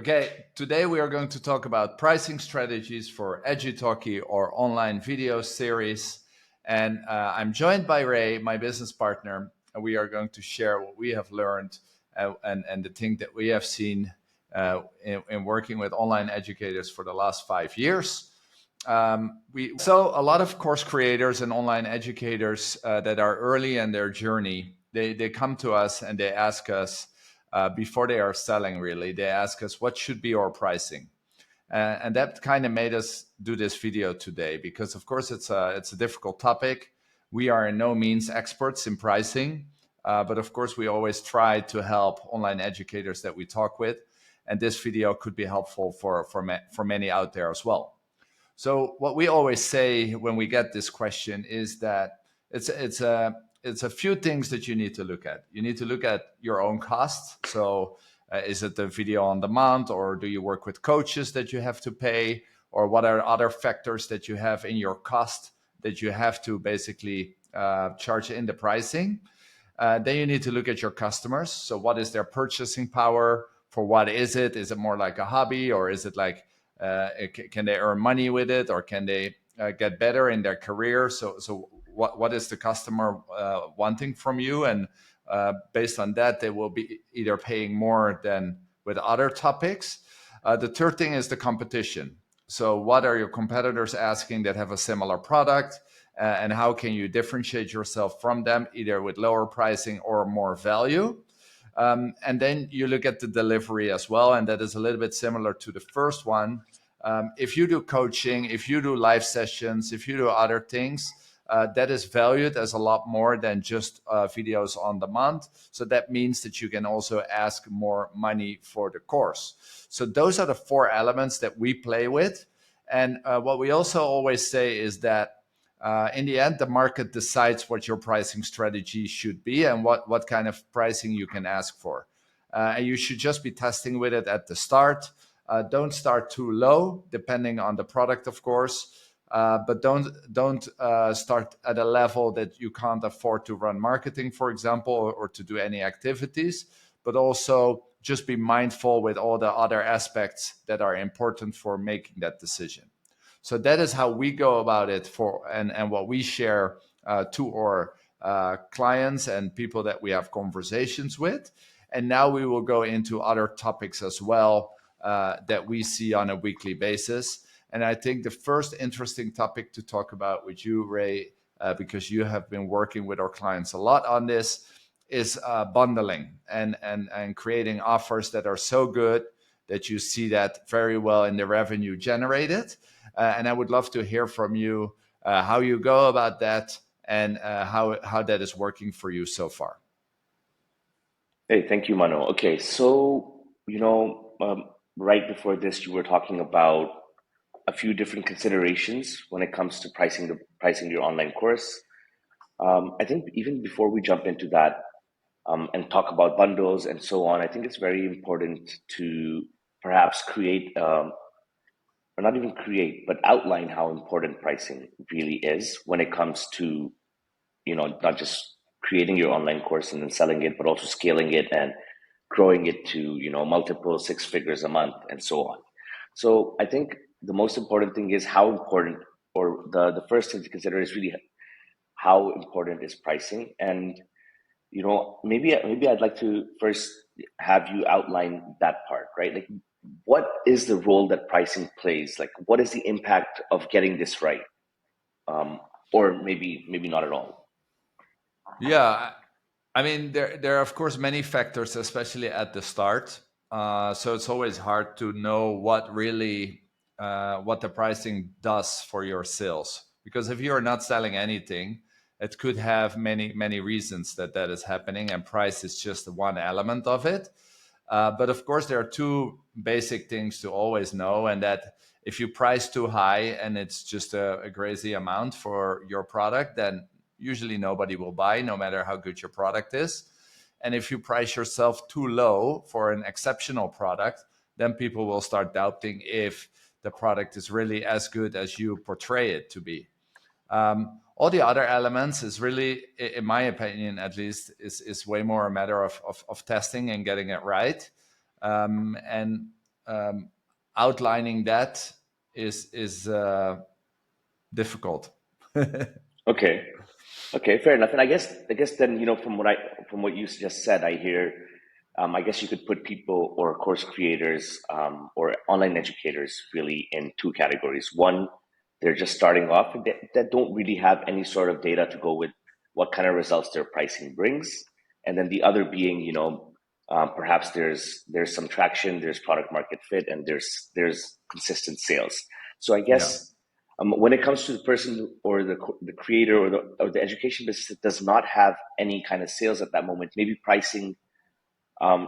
Okay, today we are going to talk about pricing strategies for EduTalkie or online video series. And I'm joined by Ray, my business partner, and we are going to share what we have learned and the thing that we have seen in working with online educators for the last 5 years. We saw a lot of course creators and online educators that are early in their journey. They come to us and they ask us, before they are selling, really, they ask us what should be our pricing. And that kind of made us do this video today because, of course, it's a difficult topic. We are in no means experts in pricing, but of course, we always try to help online educators that we talk with. And this video could be helpful for many out there as well. So what we always say when we get this question is that it's a few things that you need to look at. You need to look at your own costs. So is it the video on demand, or do you work with coaches that you have to pay, or what are other factors that you have in your cost that you have to basically charge in the pricing? Then you need to look at your customers. So what is their purchasing power? For what is it? Is it more like a hobby, or is it like can they earn money with it, or can they get better in their career? So what is the customer wanting from you? And based on that, they will be either paying more than with other topics. The third thing is the competition. So what are your competitors asking that have a similar product? And how can you differentiate yourself from them, either with lower pricing or more value? And then you look at the delivery as well. And that is a little bit similar to the first one. If you do coaching, if you do live sessions, if you do other things, that is valued as a lot more than just videos on demand. So that means that you can also ask more money for the course. So those are the four elements that we play with. And what we also always say is that in the end, the market decides what your pricing strategy should be and what kind of pricing you can ask for. And you should just be testing with it at the start. Don't start too low, depending on the product, of course. But don't start at a level that you can't afford to run marketing, for example, or to do any activities. But also just be mindful with all the other aspects that are important for making that decision. So that is how we go about it and what we share to our clients and people that we have conversations with. And now we will go into other topics as well that we see on a weekly basis. And I think the first interesting topic to talk about with you, Ray, because you have been working with our clients a lot on this, is bundling and creating offers that are so good that you see that very well in the revenue generated. And I would love to hear from you how you go about that and how that is working for you so far. Hey, thank you, Mano. Okay, so right before this, you were talking about a few different considerations when it comes to pricing your online course. I think even before we jump into that and talk about bundles and so on, I think it's very important to perhaps create, or not even create, but outline how important pricing really is when it comes to, not just creating your online course and then selling it, but also scaling it and growing it to, multiple six figures a month and so on. So I think the most important thing is how important, or the first thing to consider is really how important is pricing. And, maybe I'd like to first have you outline that part, right? Like, what is the role that pricing plays? Like, what is the impact of getting this right? Or maybe not at all. Yeah, I mean, there are, of course, many factors, especially at the start. So it's always hard to know what the pricing does for your sales. Because if you are not selling anything, it could have many reasons that is happening, and price is just one element of it. But of course, there are two basic things to always know, and that if you price too high and it's just a crazy amount for your product, then usually nobody will buy, no matter how good your product is. And if you price yourself too low for an exceptional product, then people will start doubting if the product is really as good as you portray it to be. All the other elements is really, in my opinion at least, is way more a matter of testing and getting it right. And outlining that is difficult. Okay. Okay, fair enough. And I guess then, from what you just said, I hear, I guess you could put people or course creators, or online educators really in two categories. One, they're just starting off and that don't really have any sort of data to go with what kind of results their pricing brings. And then the other being, perhaps there's some traction, there's product market fit, and there's consistent sales. So I Yeah. guess, when it comes to the person or the creator or the education business that does not have any kind of sales at that moment, maybe pricing,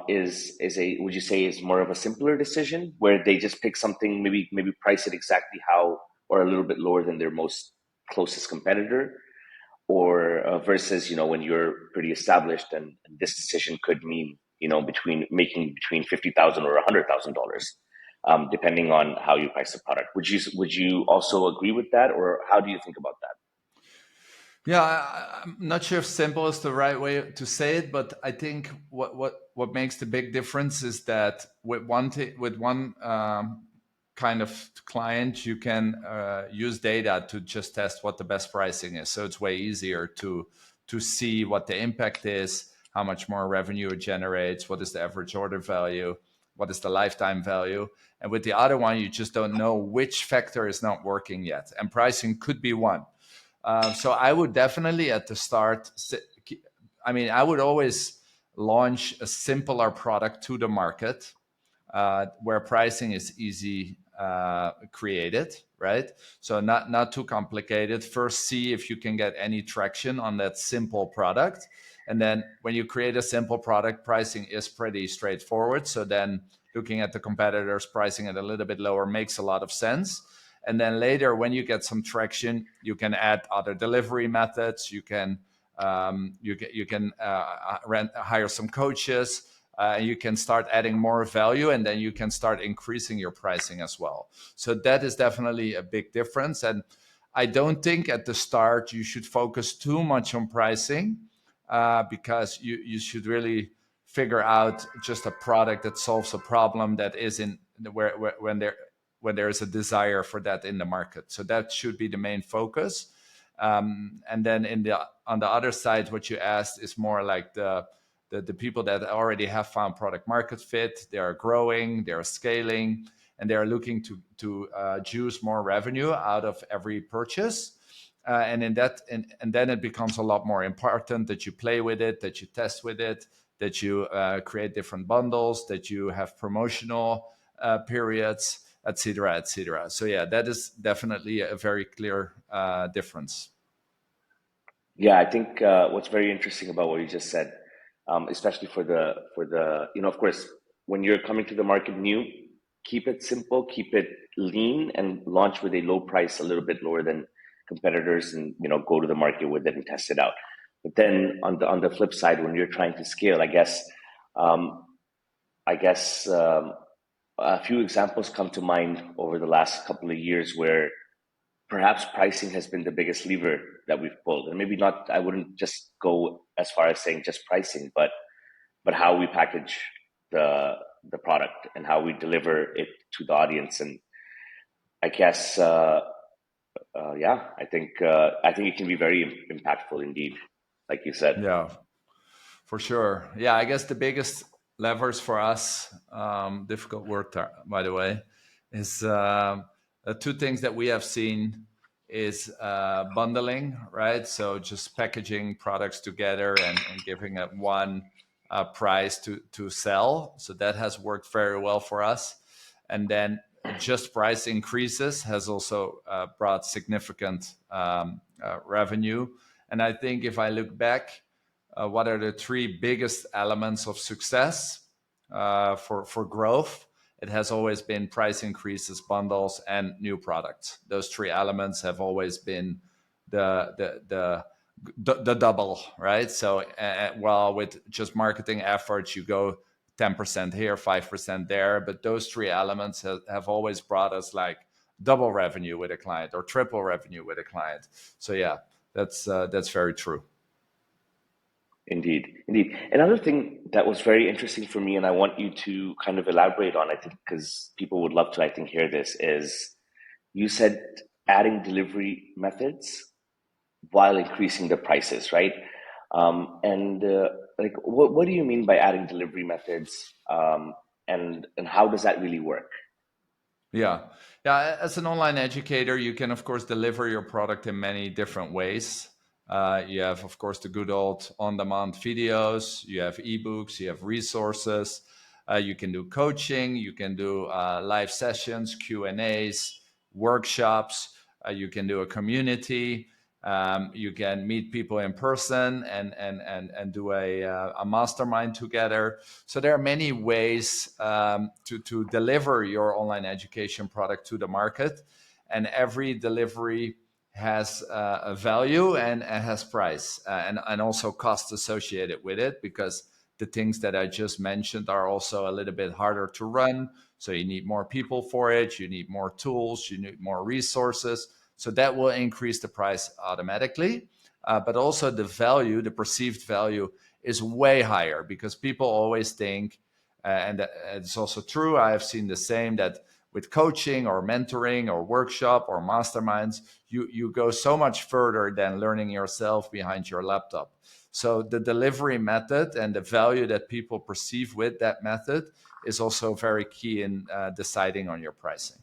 is a would you say is more of a simpler decision where they just pick something, maybe price it exactly how or a little bit lower than their most closest competitor, or versus, when you're pretty established, and this decision could mean, between making between 50,000 or $100,000, depending on how you price the product. Would you also agree with that, or how do you think about that? Yeah, I'm not sure if simple is the right way to say it, but I think what makes the big difference is that with one kind of client, you can use data to just test what the best pricing is. So it's way easier to see what the impact is, how much more revenue it generates, what is the average order value, what is the lifetime value. And with the other one, you just don't know which factor is not working yet, and pricing could be one. So I would definitely at the start, I would always launch a simpler product to the market, where pricing is easy created, right? So not too complicated. First, see if you can get any traction on that simple product. And then when you create a simple product, pricing is pretty straightforward. So then looking at the competitors, pricing it a little bit lower makes a lot of sense. And then later, when you get some traction, you can add other delivery methods. You can hire some coaches. You can start adding more value, and then you can start increasing your pricing as well. So that is definitely a big difference. And I don't think at the start you should focus too much on pricing, because you should really figure out just a product that solves a problem that is in where when there is a desire for that in the market. So that should be the main focus. And then on the other side, what you asked is more like the people that already have found product market fit. They are growing, they are scaling, and they are looking to juice more revenue out of every purchase. And then it becomes a lot more important that you play with it, that you test with it, that you create different bundles, that you have promotional periods, etc., etc. So yeah, that is definitely a very clear difference. Yeah, I think, what's very interesting about what you just said, especially for the of course, when you're coming to the market new, keep it simple, keep it lean, and launch with a low price, a little bit lower than competitors, and go to the market with it and test it out. But then on the flip side, when you're trying to scale, um, I guess a few examples come to mind over the last couple of years where perhaps pricing has been the biggest lever that we've pulled. And maybe not, I wouldn't just go as far as saying just pricing, but how we package the the product and how we deliver it to the audience. And I guess, yeah, I think it can be very impactful indeed, like you said. Yeah, for sure. Yeah, I guess the biggest levers for us, difficult word, by the way, is two things that we have seen is bundling, right? So just packaging products together and giving it one price to sell. So that has worked very well for us. And then just price increases has also brought significant revenue. And I think if I look back, what are the three biggest elements of success for growth? It has always been price increases, bundles, and new products. Those three elements have always been the the the the double, right? So, well, with just marketing efforts, you go 10% here, 5% there, but those three elements have always brought us like double revenue with a client or triple revenue with a client. So yeah, that's very true. Indeed, indeed. Another thing that was very interesting for me, and I want you to kind of elaborate on, I think, because people would love to, I think, hear this, is you said adding delivery methods while increasing the prices, right? And like, what do you mean by adding delivery methods, and how does that really work? Yeah. Yeah. As an online educator, you can, of course, deliver your product in many different ways. You have, of course, the good old on demand videos, you have ebooks, you have resources. You can do coaching, you can do live sessions, Q&As, workshops, you can do a community. You can meet people in person and do a mastermind together. So there are many ways to deliver your online education product to the market, and every delivery has a value and has price and also cost associated with it, because the things that I just mentioned are also a little bit harder to run. So you need more people for it, you need more tools, you need more resources. So that will increase the price automatically. But also the value, the perceived value, is way higher, because people always think, and it's also true, I have seen the same, that with coaching or mentoring or workshop or masterminds, you go so much further than learning yourself behind your laptop. So the delivery method and the value that people perceive with that method is also very key in deciding on your pricing.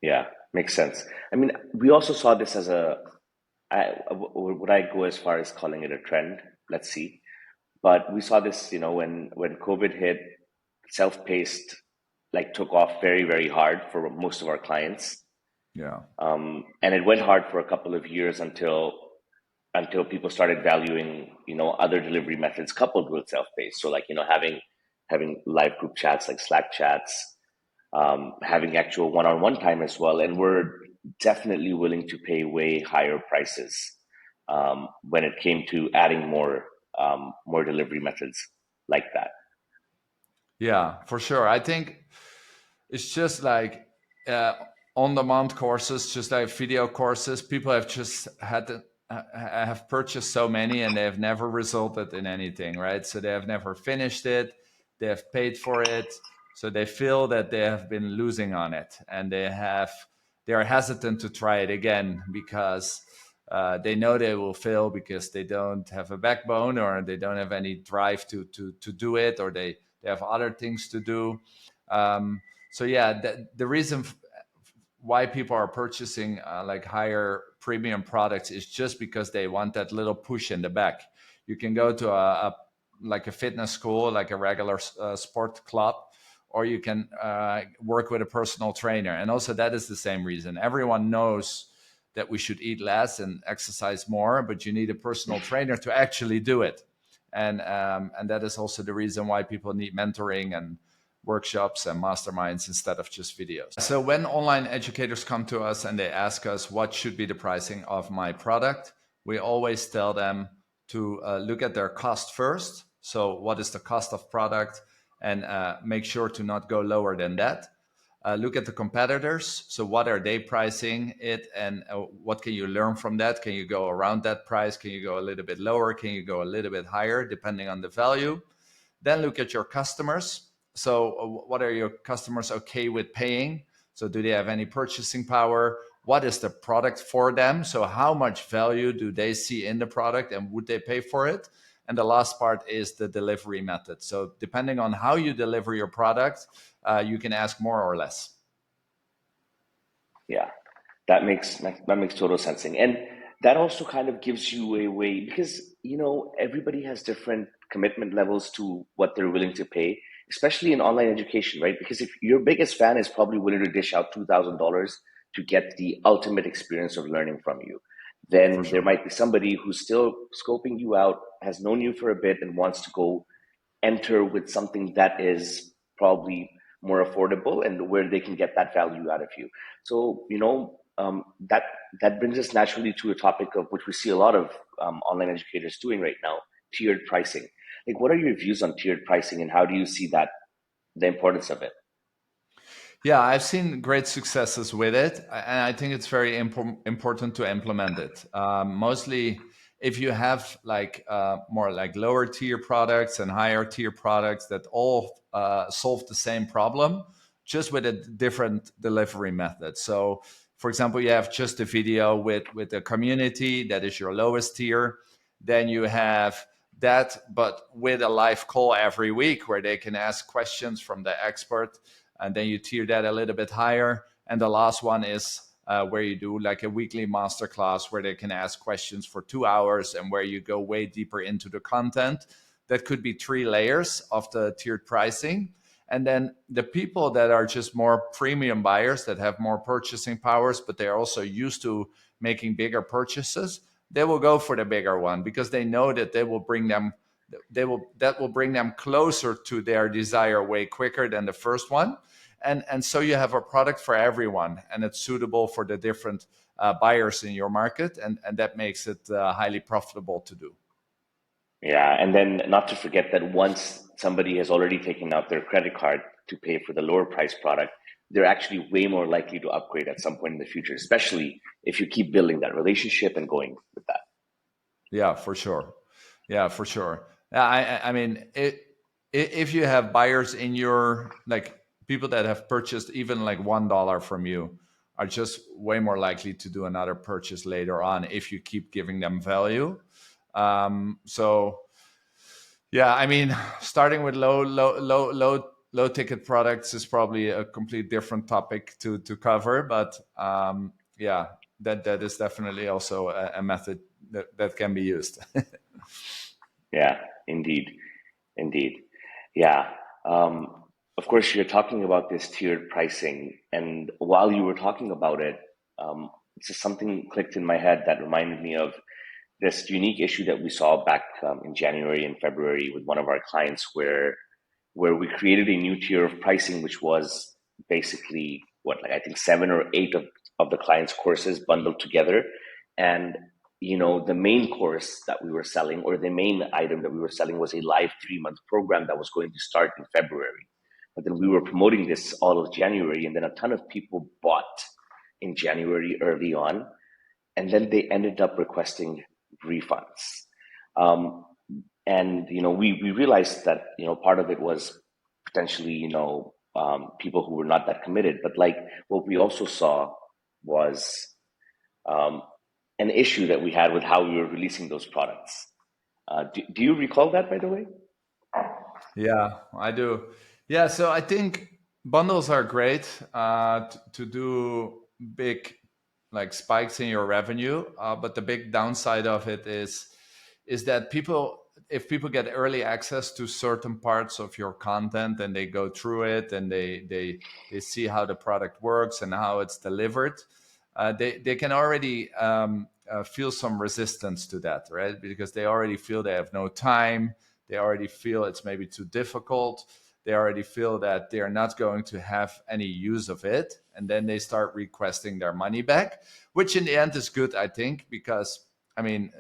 Yeah, makes sense. I mean, we also saw this as would I go as far as calling it a trend? Let's see. But we saw this, when COVID hit, self-paced like took off very, very hard for most of our clients. Yeah. And it went hard for a couple of years until people started valuing, other delivery methods coupled with self-paced. So like, having live group chats like Slack chats, having actual one-on-one time as well. And we're definitely willing to pay way higher prices when it came to adding more delivery methods like that. Yeah, for sure. I think it's just like uh, on-demand courses, just like video courses. People have just have purchased so many, and they have never resulted in anything, right? So they have never finished it. They have paid for it, so they feel that they have been losing on it, and they are hesitant to try it again, because they know they will fail, because they don't have a backbone, or they don't have any drive to do it, or they have other things to do. So yeah, the reason why people are purchasing like higher premium products is just because they want that little push in the back. You can go to like a fitness school, like a regular sport club, or you can work with a personal trainer. And also that is the same reason. Everyone knows that we should eat less and exercise more, but you need a personal trainer to actually do it. And that is also the reason why people need mentoring and workshops and masterminds instead of just videos. So when online educators come to us and they ask us what should be the pricing of my product, we always tell them to look at their cost first. So what is the cost of product, and make sure to not go lower than that. Look at the competitors. So what are they pricing it, and what can you learn from that? Can you go around that price? Can you go a little bit lower? Can you go a little bit higher, depending on the value? Then look at your customers. So what are your customers okay with paying? So do they have any purchasing power? What is the product for them? So how much value do they see in the product, and would they pay for it? And the last part is the delivery method. So depending on how you deliver your product, you can ask more or less. Yeah, that makes total sense. And that also kind of gives you a way, because everybody has different commitment levels to what they're willing to pay, especially in online education, right? Because if your biggest fan is probably willing to dish out $2,000 to get the ultimate experience of learning from you, For then there sure. might be somebody who's still scoping you out, has known you for a bit, and wants to go enter with something that is probably more affordable and where they can get that value out of you. So, that brings us naturally to a topic of which we see a lot of online educators doing right now: tiered pricing. Like, what are your views on tiered pricing, and how do you see that, the importance of it? Yeah, I've seen great successes with it, and I think it's very important to implement it. Mostly, If you have like more like lower tier products and higher tier products that all solve the same problem, just with a different delivery method. So, for example, you have just a video with a community that is your lowest tier. Then you have that, but with a live call every week where they can ask questions from the expert. And then you tier that a little bit higher. And the last one is where you do like a weekly masterclass where they can ask questions for 2 hours and where you go way deeper into the content. That could be 3 layers of the tiered pricing. And then the people that are just more premium buyers that have more purchasing powers, but they're also used to making bigger purchases, they will go for the bigger one because they know that that will bring them closer to their desire way quicker than the first one. And so you have a product for everyone, and it's suitable for the different buyers in your market, and that makes it highly profitable to do. Yeah, and then not to forget that once somebody has already taken out their credit card to pay for the lower price product, they're actually way more likely to upgrade at some point in the future, especially if you keep building that relationship and going with that. Yeah, for sure. Yeah, for sure. Yeah, I mean, if you have buyers in your like people that have purchased even like $1 from you are just way more likely to do another purchase later on if you keep giving them value. So yeah, I mean, starting with low ticket products is probably a complete different topic to cover, but yeah, that is definitely also a method that can be used. Yeah, indeed, indeed. Yeah. Of course, you're talking about this tiered pricing, and while you were talking about it, just something clicked in my head that reminded me of this unique issue that we saw back in January and February with one of our clients, where we created a new tier of pricing, which was basically what, like I think 7 or 8 of the client's courses bundled together. And the main course that we were selling, or the main item that we were selling, was a live 3-month program that was going to start in February. But then we were promoting this all of January, and then a ton of people bought in January early on, and then they ended up requesting refunds. Um, and we realized that part of it was potentially people who were not that committed, but like what we also saw was um, an issue that we had with how we were releasing those products. Do you recall that, by the way? Yeah, I do. Yeah, so I think bundles are great to do big like spikes in your revenue, but the big downside of it is that if people get early access to certain parts of your content and they go through it and they see how the product works and how it's delivered, they can already feel some resistance to that, right? Because they already feel they have no time. They already feel it's maybe too difficult. They already feel that they're not going to have any use of it. And then they start requesting their money back, which in the end is good, I think, because I mean,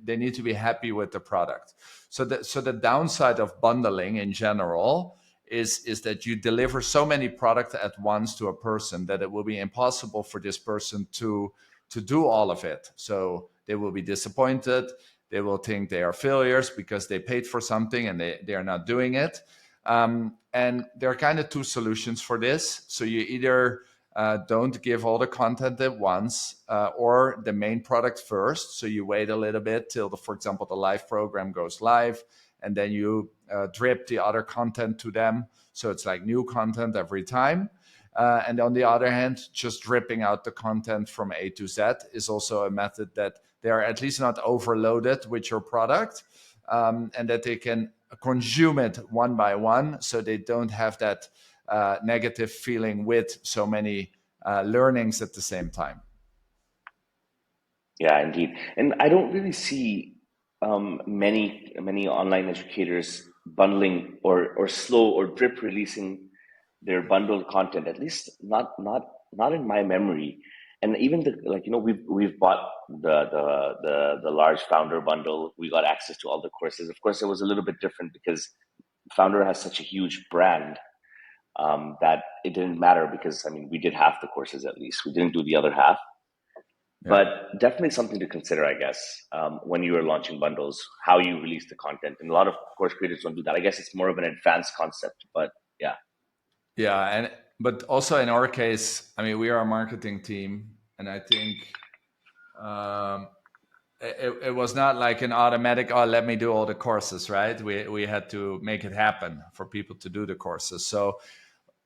they need to be happy with the product. So the downside of bundling in general is that you deliver so many products at once to a person that it will be impossible for this person to do all of it. So they will be disappointed. They will think they are failures because they paid for something and they are not doing it. And there are kind of two solutions for this. So you either don't give all the content at once, or the main product first. So you wait a little bit till, for example, the live program goes live, and then you drip the other content to them. So it's like new content every time. And on the other hand, just dripping out the content from A to Z is also a method that they are at least not overloaded with your product, and that they can consume it one by one so they don't have that negative feeling with so many learnings at the same time. Yeah, indeed. And I don't really see many online educators bundling or slow or drip releasing their bundled content. At least not in my memory. And even we've bought the large founder bundle. We got access to all the courses. Of course, it was a little bit different because founder has such a huge brand that it didn't matter because I mean we did half the courses at least. We didn't do the other half. Yeah. but definitely something to consider, I guess, when you are launching bundles, how you release the content. And a lot of course creators don't do that. I guess it's more of an advanced concept, but yeah, Yeah, and but also in our case, I mean, we are a marketing team, and I think um, it was not like an automatic. Oh, let me do all the courses, right? We had to make it happen for people to do the courses. So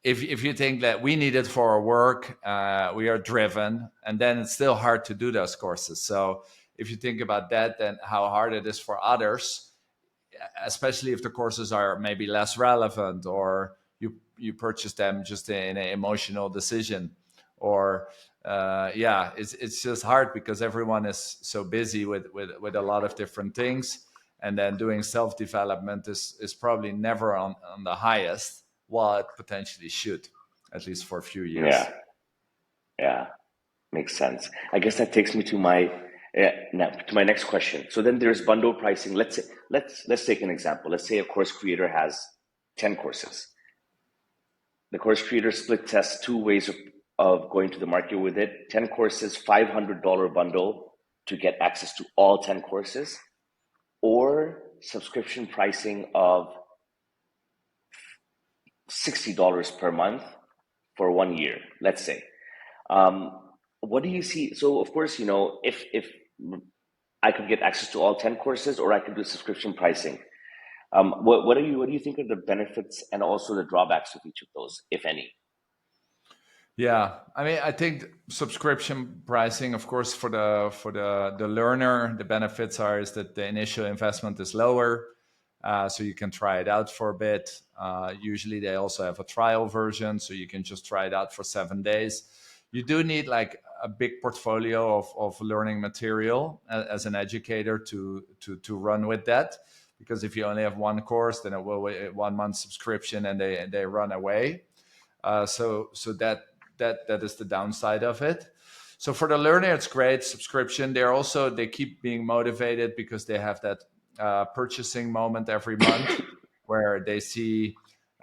if you think that we need it for our work, we are driven, and then it's still hard to do those courses. So if you think about that, then how hard it is for others, especially if the courses are maybe less relevant, or you purchase them just in an emotional decision, or yeah, it's just hard because everyone is so busy with a lot of different things, and then doing self development is probably never on the highest, while it potentially should, at least for a few yeah, years. yeah, makes sense. I guess that takes me to my now to my next question. So then there's bundle pricing. Let's take an example. Let's say a course creator has 10 courses. The course creator split tests two ways of going to the market with it. 10 courses, $500 bundle to get access to all 10 courses, or subscription pricing of $60 per month for 1 year, let's say. What do you see? So of course, if I could get access to all 10 courses, or I could do subscription pricing. What do you think are the benefits and also the drawbacks of each of those, if any? Yeah, I mean, I think subscription pricing, of course, for the learner, the benefits are is that the initial investment is lower, so you can try it out for a bit. Usually, they also have a trial version, so you can just try it out for 7 days. You do need like a big portfolio of learning material as an educator to run with that, because if you only have one course, then it will 1 month subscription, and they run away. So that is the downside of it. So for the learner, it's great subscription. They keep being motivated because they have that purchasing moment every month where they see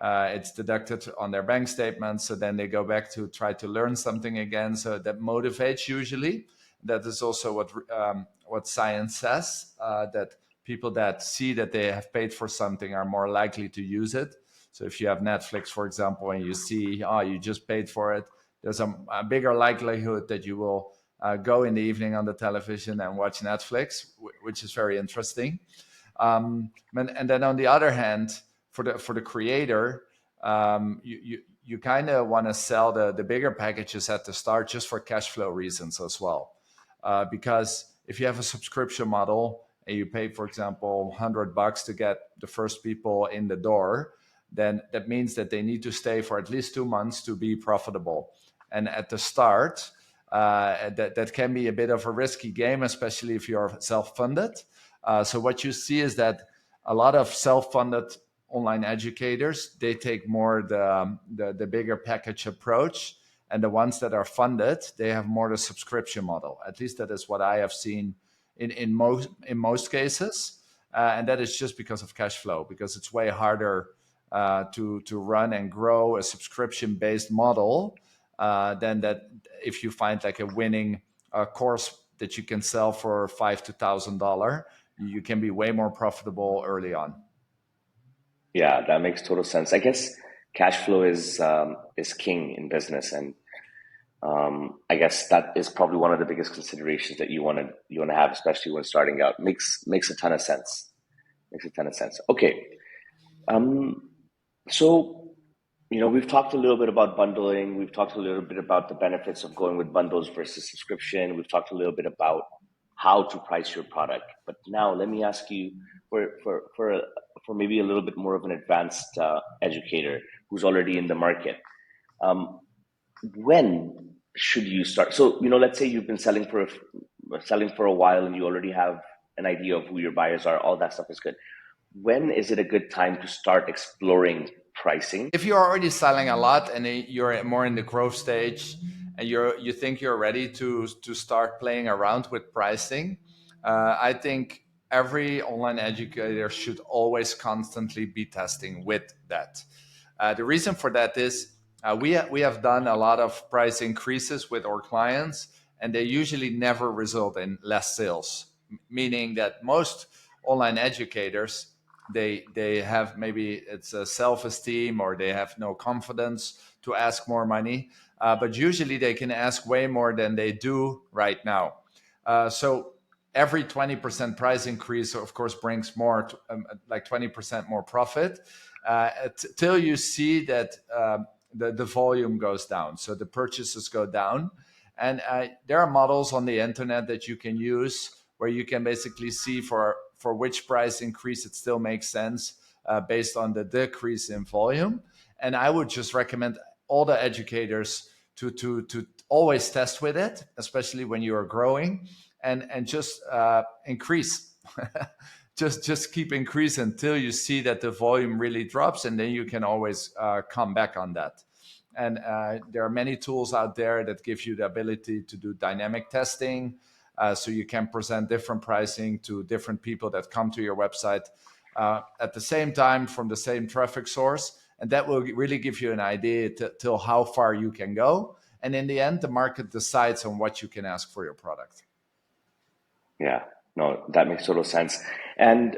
it's deducted on their bank statement. So then they go back to try to learn something again. So that motivates usually. That is also what science says, that people that see that they have paid for something are more likely to use it. So if you have Netflix, for example, and you see, oh, you just paid for it, there's a bigger likelihood that you will go in the evening on the television and watch Netflix, which is very interesting. And then on the other hand, for the creator, you kind of want to sell the bigger packages at the start just for cash flow reasons as well. Because if you have a subscription model and you pay, for example, $100 to get the first people in the door, then that means that they need to stay for at least 2 months to be profitable. And at the start, that can be a bit of a risky game, especially if you're self-funded. So what you see is that a lot of self-funded online educators, they take more the bigger package approach, and the ones that are funded, they have more the subscription model. At least that is what I have seen in most cases, and that is just because of cash flow, because it's way harder to run and grow a subscription based model than that if you find like a winning course that you can sell for $5 to $1,000, you can be way more profitable early on. Yeah, that makes total sense. I guess cash flow is king in business, and I guess that is probably one of the biggest considerations that you want to have, especially when starting out. Makes a ton of sense. Makes a ton of sense. Okay, um, so we've talked a little bit about bundling. We've talked a little bit about the benefits of going with bundles versus subscription. We've talked a little bit about how to price your product. But now let me ask you, for maybe a little bit more of an advanced educator who's already in the market. Um, when should you start? So, let's say you've been selling for a while and you already have an idea of who your buyers are. All that stuff is good. When is it a good time to start exploring pricing? If you're already selling a lot and you're more in the growth stage, and you think you're ready to start playing around with pricing, I think every online educator should always constantly be testing with that. The reason for that is we have done a lot of price increases with our clients, and they usually never result in less sales. Meaning that most online educators, they have, maybe it's a self-esteem, or they have no confidence to ask more money, but usually they can ask way more than they do right now. So every 20% price increase, of course, brings more, like 20% more profit, till you see that the volume goes down. So the purchases go down. And there are models on the internet that you can use where you can basically see for which price increase it still makes sense based on the decrease in volume. And I would just recommend all the educators to always test with it, especially when you are growing, and just increase. just keep increasing until you see that the volume really drops, and then you can always come back on that. And there are many tools out there that give you the ability to do dynamic testing, so you can present different pricing to different people that come to your website at the same time from the same traffic source. And that will really give you an idea till how far you can go. And in the end, the market decides on what you can ask for your product. Yeah, no, that makes total sense. And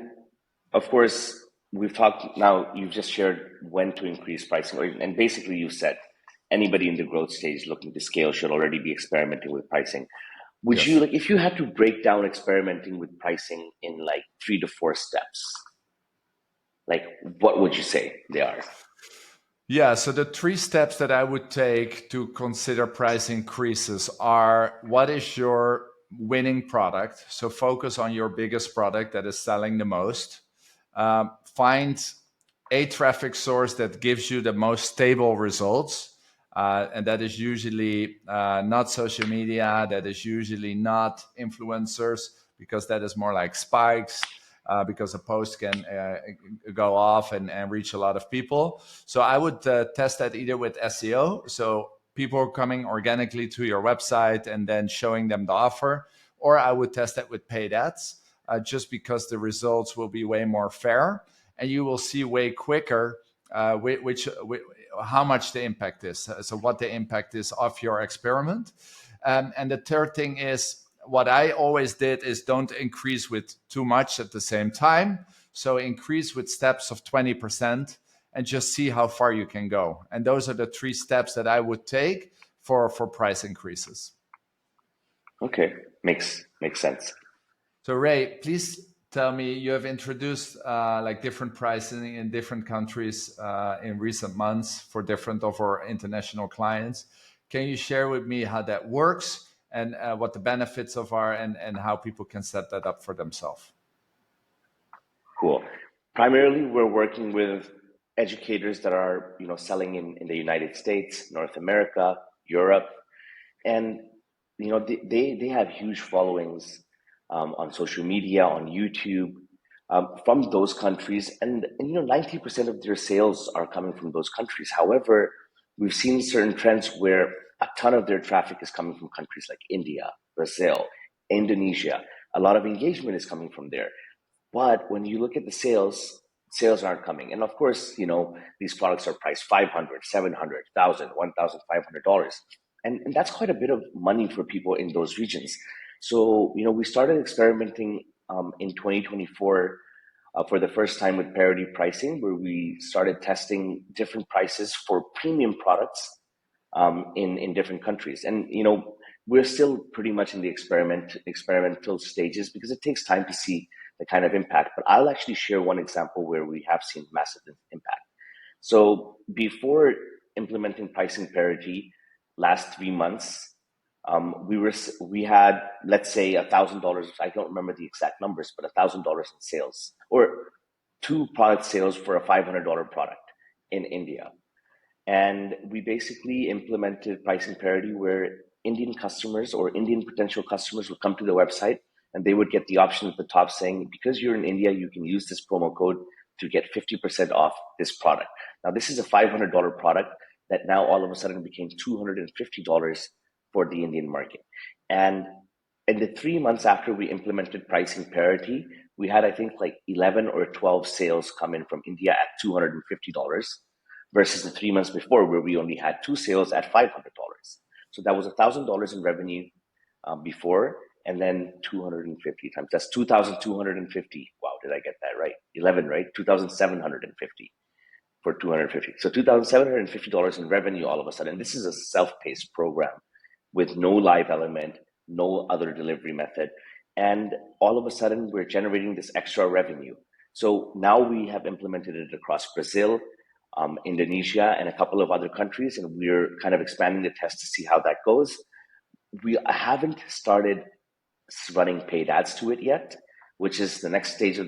of course, we've talked now, you've just shared when to increase pricing, and basically you said anybody in the growth stage looking to scale should already be experimenting with pricing. Would you, Yes. like, if you had to break down experimenting with pricing in like 3 to 4 steps, like what would you say they are? Yeah, so the 3 steps that I would take to consider price increases are: what is your winning product? So focus on your biggest product that is selling the most. Find a traffic source that gives you the most stable results. And that is usually not social media, that is usually not influencers, because that is more like spikes. Because a post can go off and reach a lot of people. So I would test that either with SEO, so people are coming organically to your website and then showing them the offer, or I would test that with paid ads, just because the results will be way more fair, and you will see way quicker how much the impact is. So what the impact is of your experiment. And the third thing is, what I always did is don't increase with too much at the same time. So increase with steps of 20% and just see how far you can go. And those are the 3 steps that I would take for price increases. Okay, makes sense. So Ray, please tell me, you have introduced like different pricing in different countries in recent months for different of our international clients. Can you share with me how that works, and what the benefits of are, and how people can set that up for themselves? Cool. Primarily, we're working with educators that are, selling in the United States, North America, Europe, and they have huge followings on social media, on YouTube, from those countries, and 90% of their sales are coming from those countries. However, we've seen certain trends where a ton of their traffic is coming from countries like India, Brazil, Indonesia. A lot of engagement is coming from there. But when you look at the sales aren't coming. And of course, these products are priced $500, $700, $1,000, $1,500. And that's quite a bit of money for people in those regions. So, we started experimenting in 2024 for the first time with parity pricing, where we started testing different prices for premium products in different countries. And, we're still pretty much in the experimental stages, because it takes time to see the kind of impact. But I'll actually share one example where we have seen massive impact. So before implementing pricing parity, last 3 months, we had, let's say, $1,000. I don't remember the exact numbers, but $1,000 in sales, or 2 product sales for a $500 product in India. And we basically implemented pricing parity, where Indian customers or Indian potential customers would come to the website, and they would get the option at the top saying, because you're in India, you can use this promo code to get 50% off this product. Now, this is a $500 product that now all of a sudden became $250 for the Indian market. And in the 3 months after we implemented pricing parity, we had, I think, like 11 or 12 sales come in from India at $250, versus the 3 months before, where we only had 2 sales at $500. So that was $1,000 in revenue, before, and then 250 times. That's 2,250. Wow, did I get that right? 11, right? 2,750 for 250. So $2,750 in revenue all of a sudden. This is a self-paced program with no live element, no other delivery method. And all of a sudden, we're generating this extra revenue. So now we have implemented it across Brazil, Indonesia, and a couple of other countries, and we're kind of expanding the test to see how that goes. We haven't started running paid ads to it yet, which is the next stage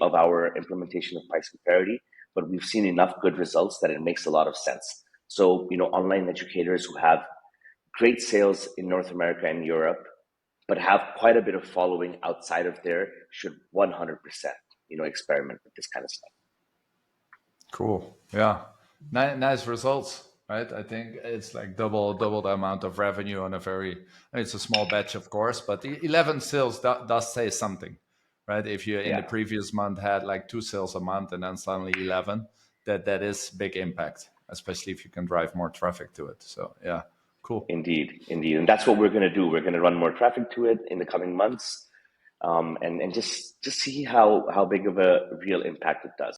of our implementation of pricing parity. But we've seen enough good results that it makes a lot of sense. So, online educators who have great sales in North America and Europe, but have quite a bit of following outside of there, should 100%, experiment with this kind of stuff. Cool. Yeah. Nice results, right? I think it's like double the amount of revenue on a very. It's a small batch, of course, but the 11 sales does say something, right? If you in the Yeah, previous month had like 2 sales a month and then suddenly 11, that is big impact, especially if you can drive more traffic to it. So yeah, cool. indeed, indeed. And that's what we're going to do. We're going to run more traffic to it in the coming months, and just see how big of a real impact it does.